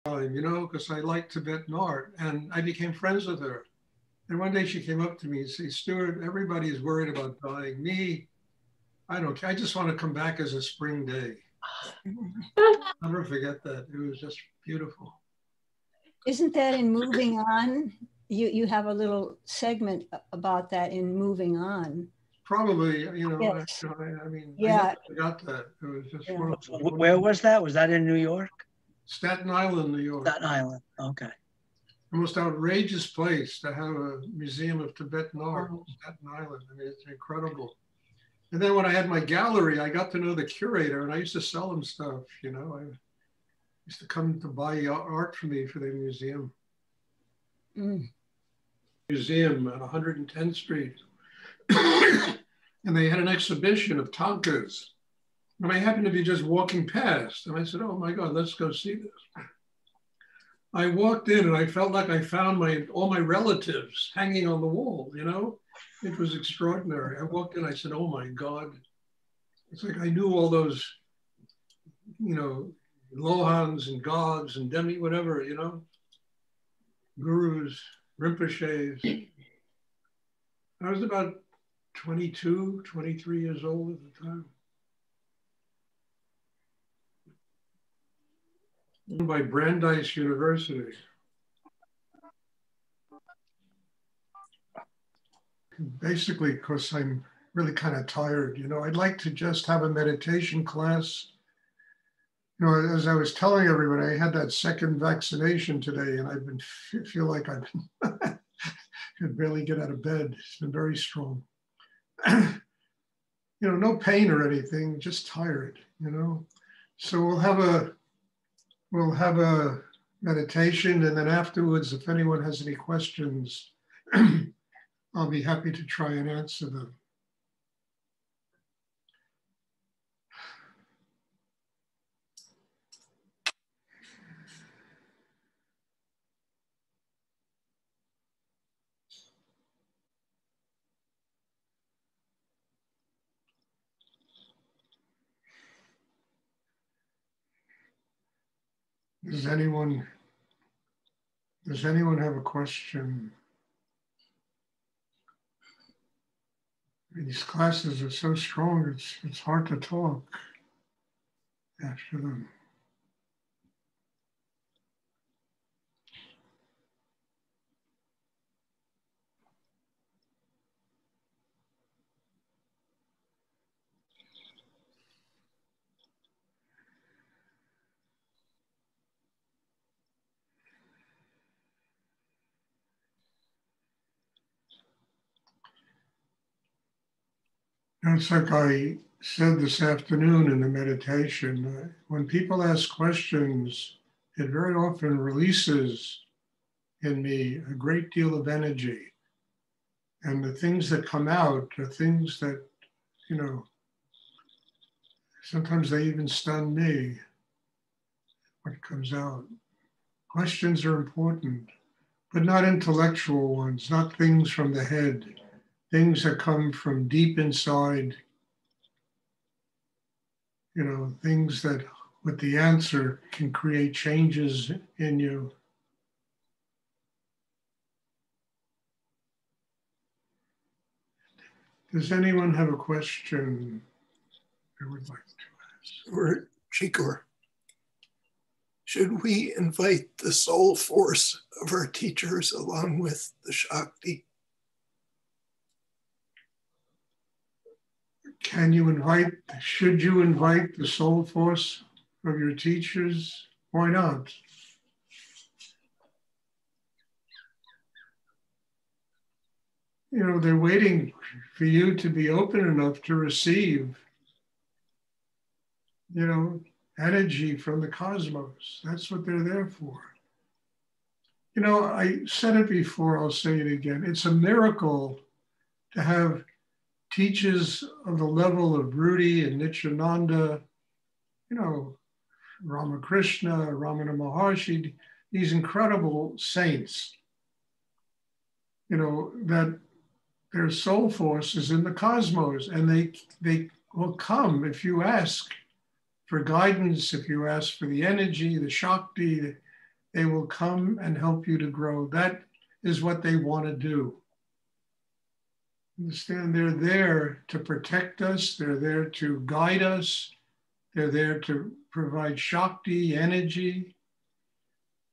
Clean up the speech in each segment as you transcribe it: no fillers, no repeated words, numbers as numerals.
time, you know, because I like Tibetan art, and I became friends with her. And one day she came up to me and said, Stuart, everybody's worried about dying. Me, I don't care. I just want to come back as a spring day. I'll never forget that. It was just beautiful. Isn't that in Moving On? You have a little segment about that in Moving On. Probably, you know, Yes. I mean, I Yeah. never forgot that. It was just wonderful. Where was that? Was that in New York? Staten Island, New York. Staten Island. Okay. The most outrageous place to have a museum of Tibetan art, Staten Island. I mean, it's incredible. And then when I had my gallery, I got to know the curator, and I used to sell him stuff. You know, I used to come to buy art for me for the museum. Museum at 110th Street, and they had an exhibition of tankas. And I happened to be just walking past, and I said, "Oh my God, let's go see this." I walked in, and I felt like I found all my relatives hanging on the wall. You know, it was extraordinary. I walked in, I said, "Oh my God!" It's like I knew all those, you know, Lohans and gods and demi whatever, you know, gurus, Rinpoches. I was about 22, 23 years old at the time. By Brandeis University. Basically, because I'm really kind of tired, you know, I'd like to just have a meditation class. You know, as I was telling everybody, I had that second vaccination today, and I've been feel like I've could barely get out of bed. It's been very strong. You know, no pain or anything, just tired, you know. So we'll have a meditation, and then afterwards, if anyone has any questions, I'll be happy to try and answer them. Does anyone have a question? I mean, these classes are so strong, it's hard to talk after them. It's like I said this afternoon in the meditation, when people ask questions, it very often releases in me a great deal of energy. And the things that come out are things that, you know, sometimes they even stun me when it comes out. Questions are important, but not intellectual ones, not things from the head. Things that come from deep inside, you know, things that with the answer can create changes in you. Does anyone have a question I would like to ask? Or Chikor, should we invite the soul force of our teachers along with the Shakti? Should you invite the soul force of your teachers? Why not? You know, they're waiting for you to be open enough to receive, you know, energy from the cosmos. That's what they're there for. You know, I said it before, I'll say it again. It's a miracle to have teachers of the level of Rudy and Nityananda, you know, Ramakrishna, Ramana Maharshi, these incredible saints, you know, that their soul force is in the cosmos, and they will come if you ask for guidance, if you ask for the energy, the Shakti, They will come and help you to grow. That is what they want to do. Understand, they're there to protect us. They're there to guide us. They're there to provide Shakti, energy.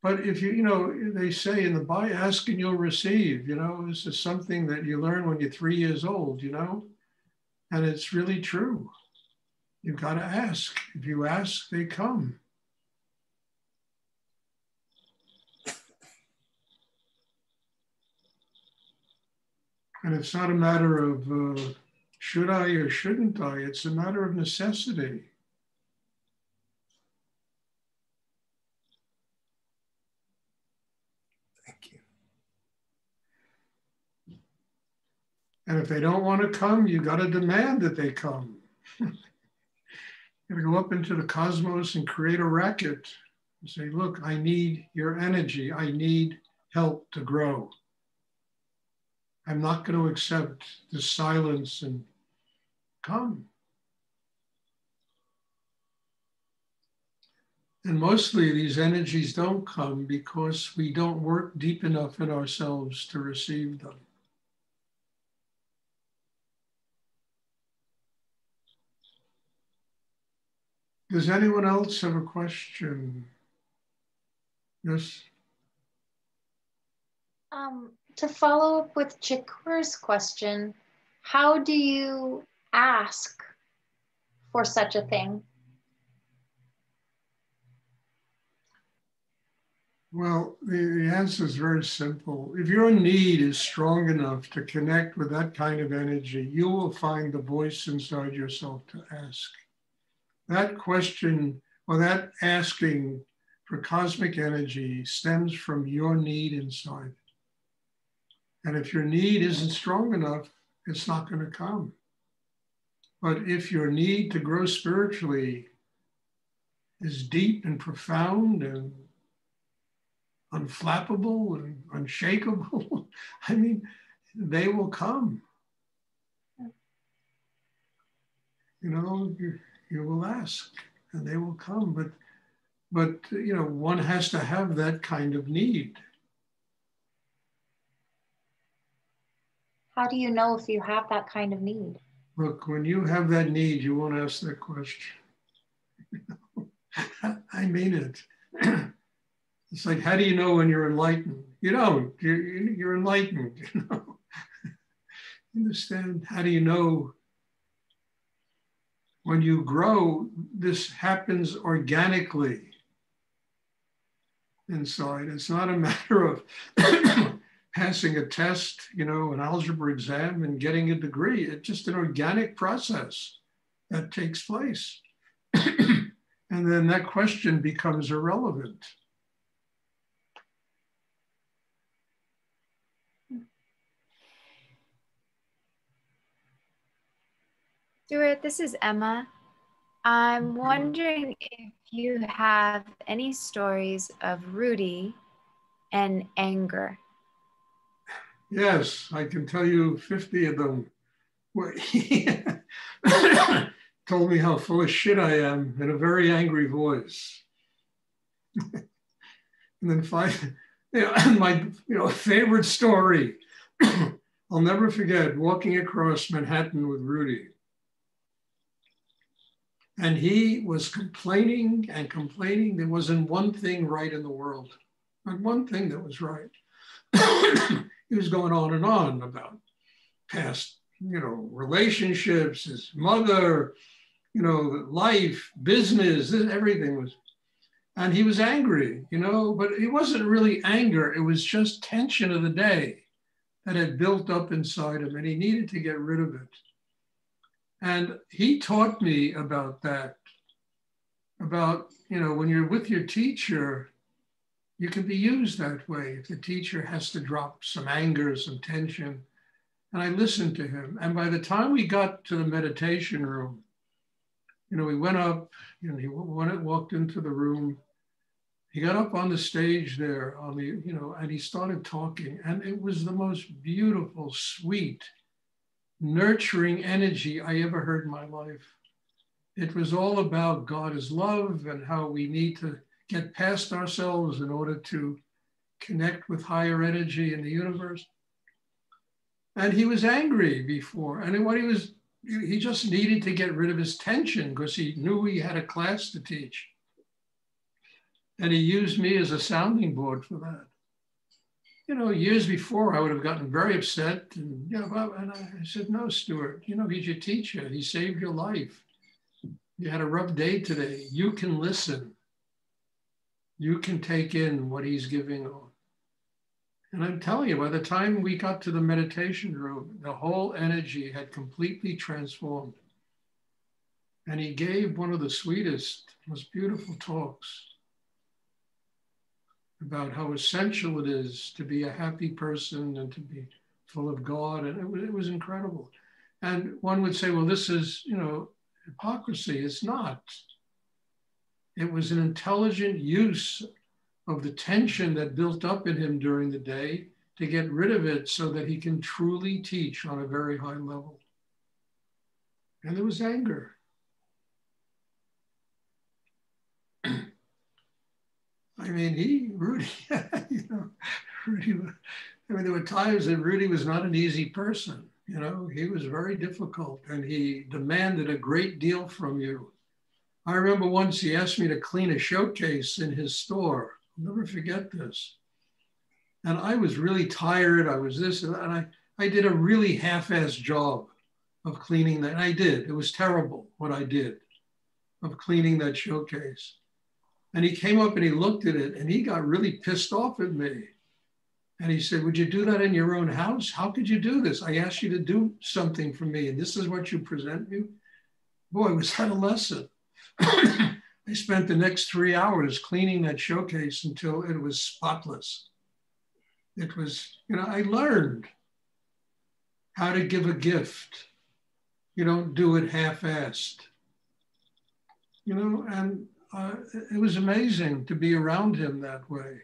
But if you know, they say in the Bible, ask and you'll receive, this is something that you learn when you're 3 years old, and it's really true. You've got to ask. If you ask, they come. And it's not a matter of should I or shouldn't I, it's a matter of necessity. Thank you. And if they don't want to come, you got to demand that they come. You got to go up into the cosmos and create a racket and say, look, I need your energy. I need help to grow. I'm not going to accept the silence and come. And mostly these energies don't come because we don't work deep enough in ourselves to receive them. Does anyone else have a question? Yes? To follow up with Chikur's question, how do you ask for such a thing? Well, the answer is very simple. If your need is strong enough to connect with that kind of energy, you will find the voice inside yourself to ask. That question or that asking for cosmic energy stems from your need inside. And if your need isn't strong enough, it's not going to come. But if your need to grow spiritually is deep and profound and unflappable and unshakable, I mean, they will come. You will ask and they will come. But one has to have that kind of need. How do you know if you have that kind of need? Look, when you have that need, you won't ask that question. I mean it. It's like, how do you know when you're enlightened? You don't. You're enlightened. Understand? How do you know? When you grow, this happens organically inside. It's not a matter of passing a test, an algebra exam and getting a degree. It's just an organic process that takes place. And then that question becomes irrelevant. Stuart, this is Emma. I'm wondering if you have any stories of Rudy and anger. Yes, I can tell you 50 of them. Where he told me how full of shit I am in a very angry voice. And then my favorite story, I'll never forget walking across Manhattan with Rudy. And he was complaining and complaining. There wasn't one thing right in the world. Not one thing that was right. He was going on and on about past, relationships, his mother, life, business, everything was. And he was angry, but it wasn't really anger. It was just tension of the day that had built up inside him and he needed to get rid of it. And he taught me about that, about, when you're with your teacher, you can be used that way. If the teacher has to drop some anger, some tension. And I listened to him. And by the time we got to the meditation room, we went up, he walked into the room. He got up on the stage there and he started talking. And it was the most beautiful, sweet, nurturing energy I ever heard in my life. It was all about God is love and how we need to get past ourselves in order to connect with higher energy in the universe. And he was angry before. And what he just needed to get rid of his tension because he knew he had a class to teach. And he used me as a sounding board for that. You know, years before, I would have gotten very upset. And, you know, and I said, no, Stuart, you know, he's your teacher. He saved your life. You had a rough day today. You can listen. You can take in what he's giving on. And I'm telling you, by the time we got to the meditation room, the whole energy had completely transformed. And he gave one of the sweetest, most beautiful talks about how essential it is to be a happy person and to be full of God. And it was incredible. And one would say, well, this is, you know, hypocrisy. It's not. It was an intelligent use of the tension that built up in him during the day to get rid of it so that he can truly teach on a very high level. And there was anger. I mean, Rudy, you know, Rudy, I mean, there were times that Rudy was not an easy person. You know, he was very difficult and he demanded a great deal from you. I remember once he asked me to clean a showcase in his store. I'll never forget this. And I was really tired. I was this, and I did a really half-assed job of cleaning that. And I did. It was terrible what I did of cleaning that showcase. And he came up and he looked at it and he got really pissed off at me. And he said, would you do that in your own house? How could you do this? I asked you to do something for me and this is what you present me? Boy, was that a lesson. I spent the next 3 hours cleaning that showcase until it was spotless. It was, you know, I learned how to give a gift. You don't do it half-assed. You know, and it was amazing to be around him that way.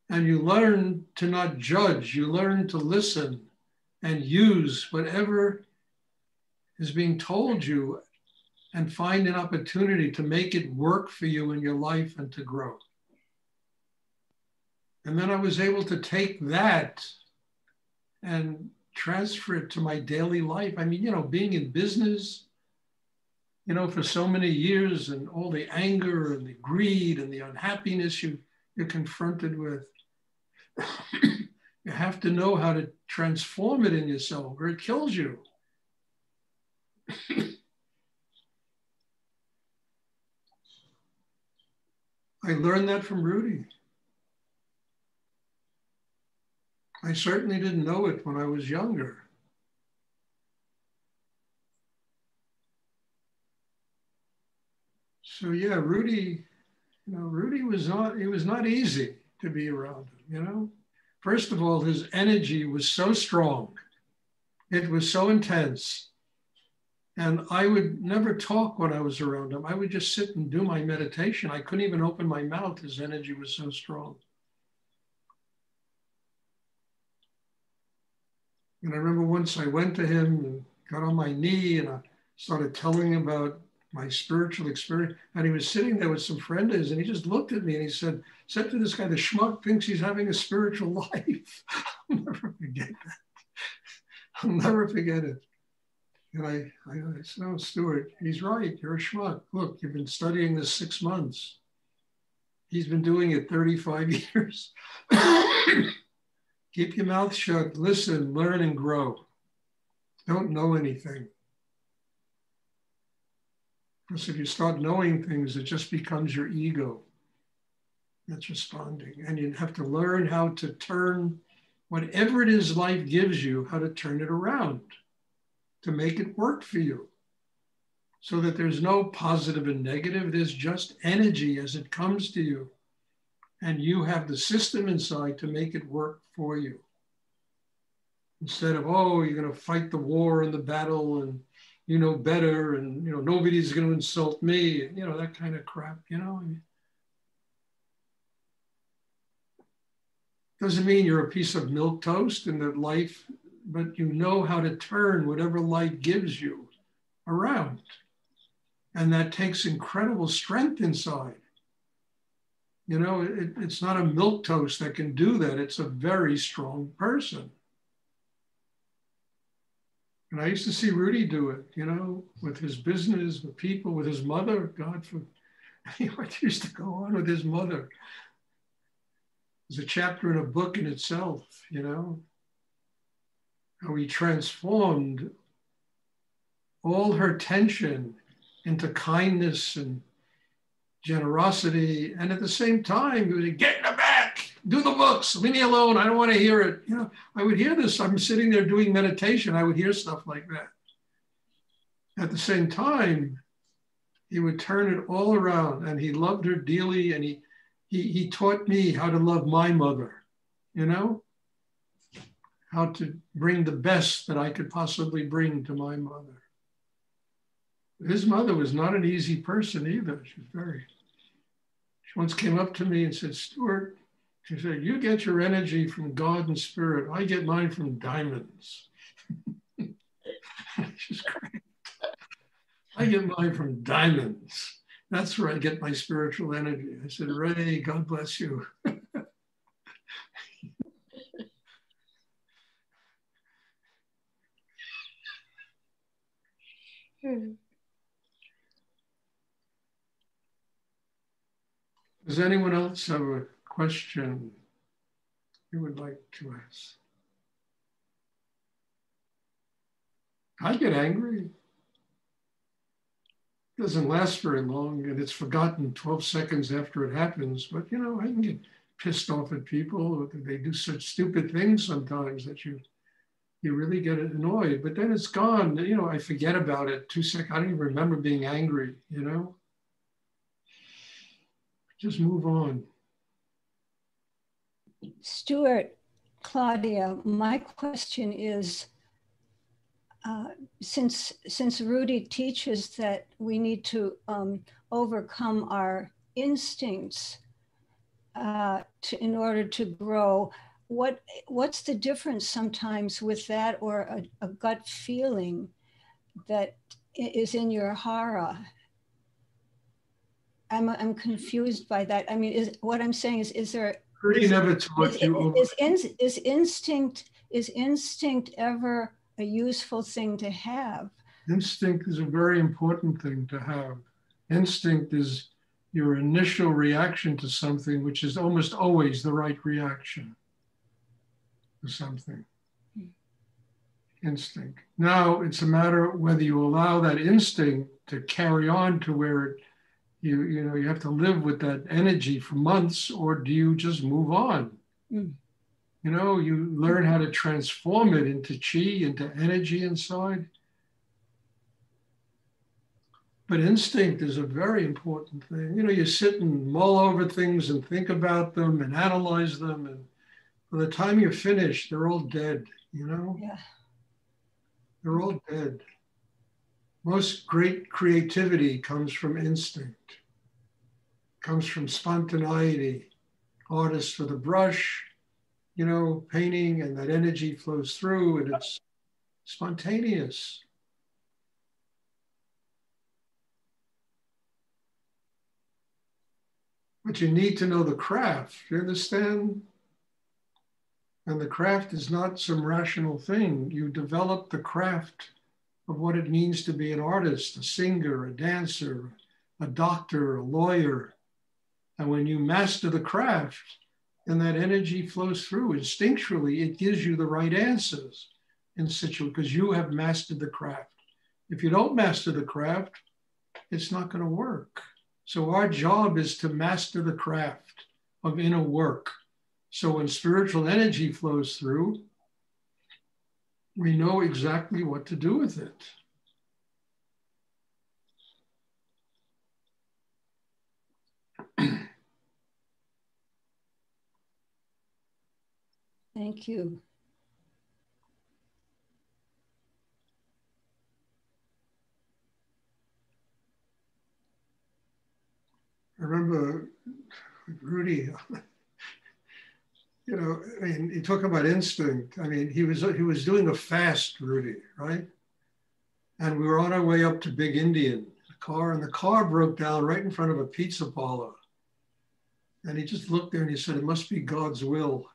And you learn to not judge. You learn to listen and use whatever is being told you and find an opportunity to make it work for you in your life and to grow. And then I was able to take that and transfer it to my daily life. I mean, you know, being in business, you know, for so many years and all the anger and the greed and the unhappiness you're confronted with, you have to know how to transform it in yourself or it kills you. I learned that from Rudy. I certainly didn't know it when I was younger. So yeah, Rudy, you know, Rudy was not, it was not easy to be around him, you know. First of all, his energy was so strong. It was so intense. And I would never talk when I was around him. I would just sit and do my meditation. I couldn't even open my mouth. His energy was so strong. And I remember once I went to him and got on my knee and I started telling him about my spiritual experience. And he was sitting there with some friend of his and he just looked at me and he said to this guy, the schmuck thinks he's having a spiritual life. I'll never forget that. I'll never forget it. And I said, no, Stuart, he's right. You're a schmuck. Look, you've been studying this 6 months. He's been doing it 35 years. Keep your mouth shut, listen, learn, and grow. Don't know anything. Because if you start knowing things, it just becomes your ego that's responding. And you have to learn how to turn whatever it is life gives you, how to turn it around to make it work for you. So that there's no positive and negative, there's just energy as it comes to you. And you have the system inside to make it work for you. Instead of, oh, you're going to fight the war and the battle and you know better and you know nobody's going to insult me, and, you know, that kind of crap, you know. I mean, doesn't mean you're a piece of milk toast in that life, but you know how to turn whatever life gives you around. And that takes incredible strength inside. You know, it's not a milquetoast that can do that. It's a very strong person. And I used to see Rudy do it, you know, with his business, with people, with his mother. God, what used to go on with his mother? There's a chapter in a book in itself, you know, how he transformed all her tension into kindness and generosity. And at the same time, he would get in the back, do the books, leave me alone. I don't want to hear it. You know, I would hear this. I'm sitting there doing meditation. I would hear stuff like that. At the same time, he would turn it all around, and he loved her dearly. And he taught me how to love my mother, you know, how to bring the best that I could possibly bring to my mother. His mother was not an easy person either. She once came up to me and said, Stuart, she said, you get your energy from God and spirit. I get mine from diamonds. She's great. I get mine from diamonds. That's where I get my spiritual energy. I said, Ray, God bless you. Does anyone else have a question you would like to ask? I get angry. It doesn't last very long, and it's forgotten 12 seconds after it happens. But, you know, I can get pissed off at people. They do such stupid things sometimes that you really get annoyed. But then it's gone. You know, I forget about it. 2 seconds. I don't even remember being angry, you know? Just move on. Stuart, Claudia, my question is, since Rudy teaches that we need to overcome our instincts in order to grow, what's the difference sometimes with that or a gut feeling that is in your hara? I'm confused by that. I mean, what I'm saying is there? Rudy never taught you. Is instinct ever a useful thing to have? Instinct is a very important thing to have. Instinct is your initial reaction to something, which is almost always the right reaction to something. Instinct. Now it's a matter of whether you allow that instinct to carry on to where you have to live with that energy for months, or do you just move on? You know, you learn how to transform it into chi, into energy inside. But instinct is a very important thing. You know, you sit and mull over things and think about them and analyze them. And by the time you're finished, they're all dead, you know? Yeah. They're all dead. Most great creativity comes from instinct, comes from spontaneity. Artists with a brush, you know, painting, and that energy flows through and it's spontaneous. But you need to know the craft, you understand? And the craft is not some rational thing. You develop the craft of what it means to be an artist, a singer, a dancer, a doctor, a lawyer. And when you master the craft, then that energy flows through. Instinctually, it gives you the right answers in situation because you have mastered the craft. If you don't master the craft, it's not going to work. So our job is to master the craft of inner work. So when spiritual energy flows through, we know exactly what to do with it. Thank you. I remember Rudy, you know, I mean, you talk about instinct. I mean, he was doing a fast, Rudy, right? And we were on our way up to Big Indian, and the car broke down right in front of a pizza parlor. And he just looked there and he said, it must be God's will.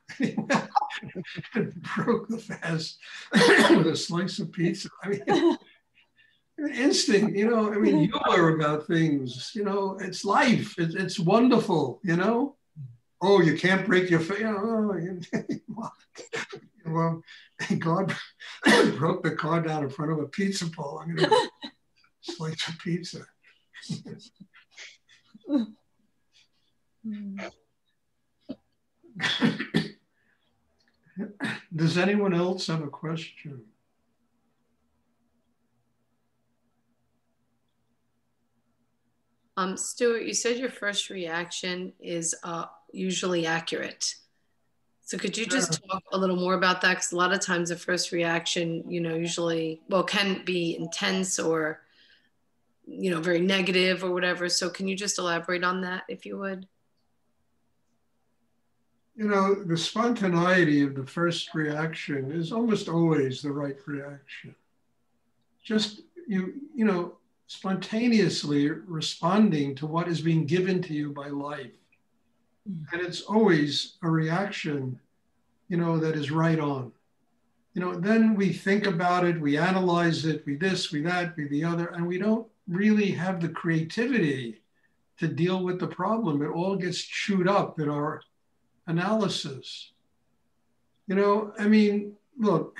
And broke the fast with a slice of pizza. I mean, instinct, I mean, humor about things, it's life. It's wonderful, Oh, you can't break your face. Well, God broke the car down in front of a pizza pole. I'm going to slice of pizza. Does anyone else have a question? Stuart, you said your first reaction is usually accurate. So could you just talk a little more about that? Because a lot of times the first reaction, usually, can be intense or, very negative or whatever. So can you just elaborate on that, if you would? The spontaneity of the first reaction is almost always the right reaction. Just, spontaneously responding to what is being given to you by life. And it's always a reaction, that is right on. Then we think about it, we analyze it, we this, we that, we the other, and we don't really have the creativity to deal with the problem. It all gets chewed up in our analysis. I mean, look,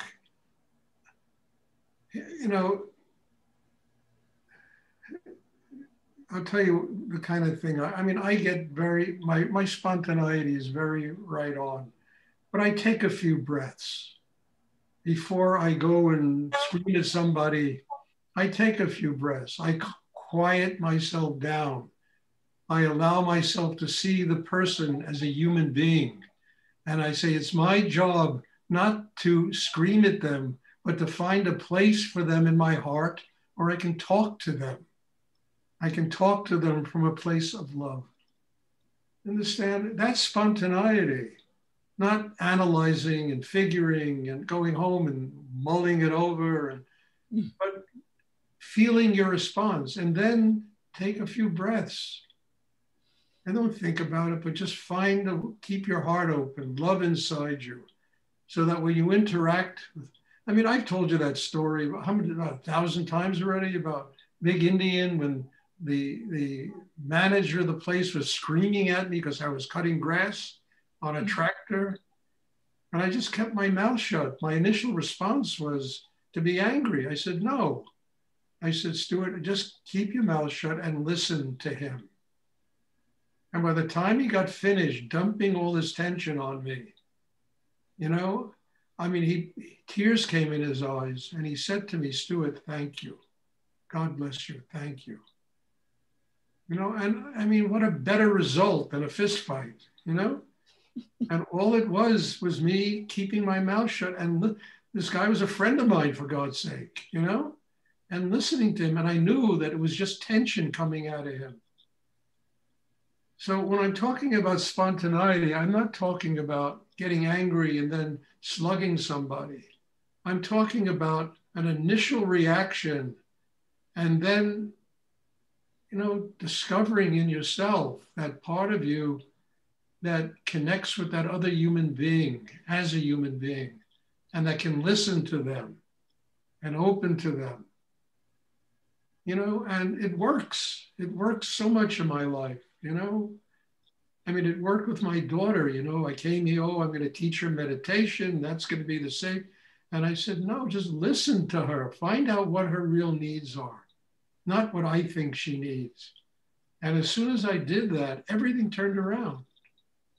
I'll tell you the kind of thing, I get my spontaneity is very right on, but I take a few breaths. Before I go and scream at somebody, I take a few breaths. I quiet myself down. I allow myself to see the person as a human being. And I say, it's my job not to scream at them, but to find a place for them in my heart, or I can talk to them. I can talk to them from a place of love. Understand? That's spontaneity, not analyzing and figuring and going home and mulling it over, but feeling your response, and then take a few breaths. And don't think about it, but just keep your heart open, love inside you, so that when you interact with, I've told you that story about 1,000 times already about Big Indian, when the manager of the place was screaming at me because I was cutting grass on a tractor. And I just kept my mouth shut. My initial response was to be angry. I said, no. I said, Stuart, just keep your mouth shut and listen to him. And by the time he got finished dumping all this tension on me, tears came in his eyes, and he said to me, Stuart, thank you. God bless you. Thank you. And what a better result than a fist fight, And all it was me keeping my mouth shut. And this guy was a friend of mine, for God's sake, and listening to him. And I knew that it was just tension coming out of him. So when I'm talking about spontaneity, I'm not talking about getting angry and then slugging somebody. I'm talking about an initial reaction and then, discovering in yourself that part of you that connects with that other human being as a human being, and that can listen to them and open to them. And it works. It works so much in my life, it worked with my daughter, I came here, I'm going to teach her meditation. That's going to be the same. And I said, no, just listen to her. Find out what her real needs are, not what I think she needs. And as soon as I did that, everything turned around.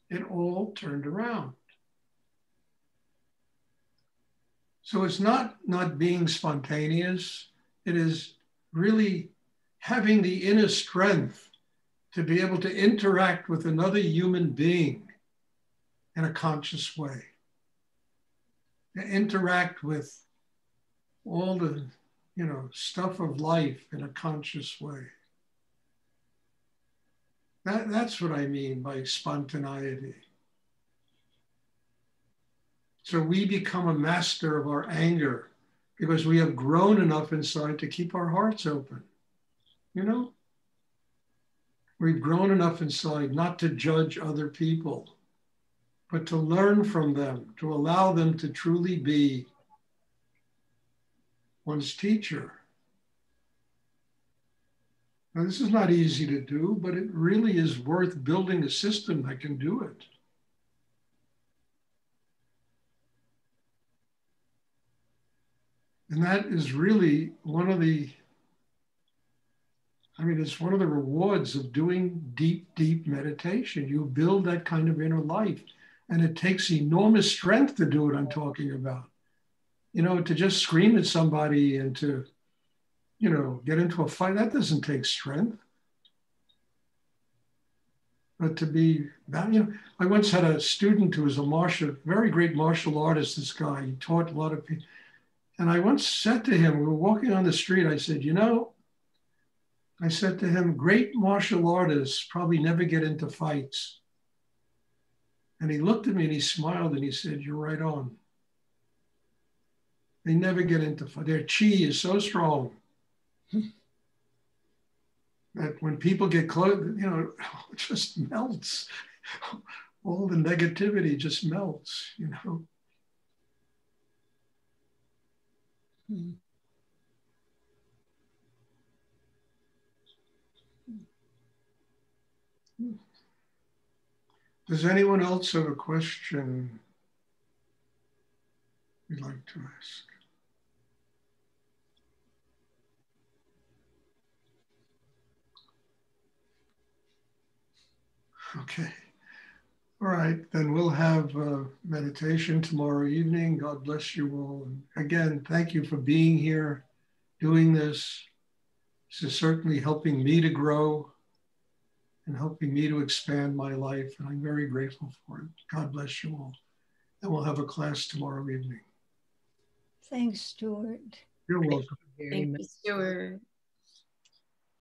It all turned around. So it's not being spontaneous. It is really having the inner strength to be able to interact with another human being in a conscious way. To interact with all the, stuff of life in a conscious way. That's what I mean by spontaneity. So we become a master of our anger because we have grown enough inside to keep our hearts open, We've grown enough inside not to judge other people, but to learn from them, to allow them to truly be one's teacher. Now, this is not easy to do, but it really is worth building a system that can do it. And that is really one of the, it's one of the rewards of doing deep, deep meditation. You build that kind of inner life. And it takes enormous strength to do what I'm talking about. You know, to just scream at somebody and to, you know, get into a fight, that doesn't take strength. But to be, you know, I once had a student who was a very great martial artist, this guy. He taught a lot of people. And I once said to him, we were walking on the street, I said, you know, I said to him, great martial artists probably never get into fights. And he looked at me and he smiled and he said, you're right on. They never get into fights. Their chi is so strong that when people get close, you know, it just melts. All the negativity just melts, you know. Does anyone else have a question you'd like to ask? Okay. All right, then we'll have meditation tomorrow evening. God bless you all. And again, thank you for being here, doing this. This is certainly helping me to grow and helping me to expand my life. And I'm very grateful for it. God bless you all. And we'll have a class tomorrow evening. Thanks, Stuart. You're welcome. Thank you, Stuart.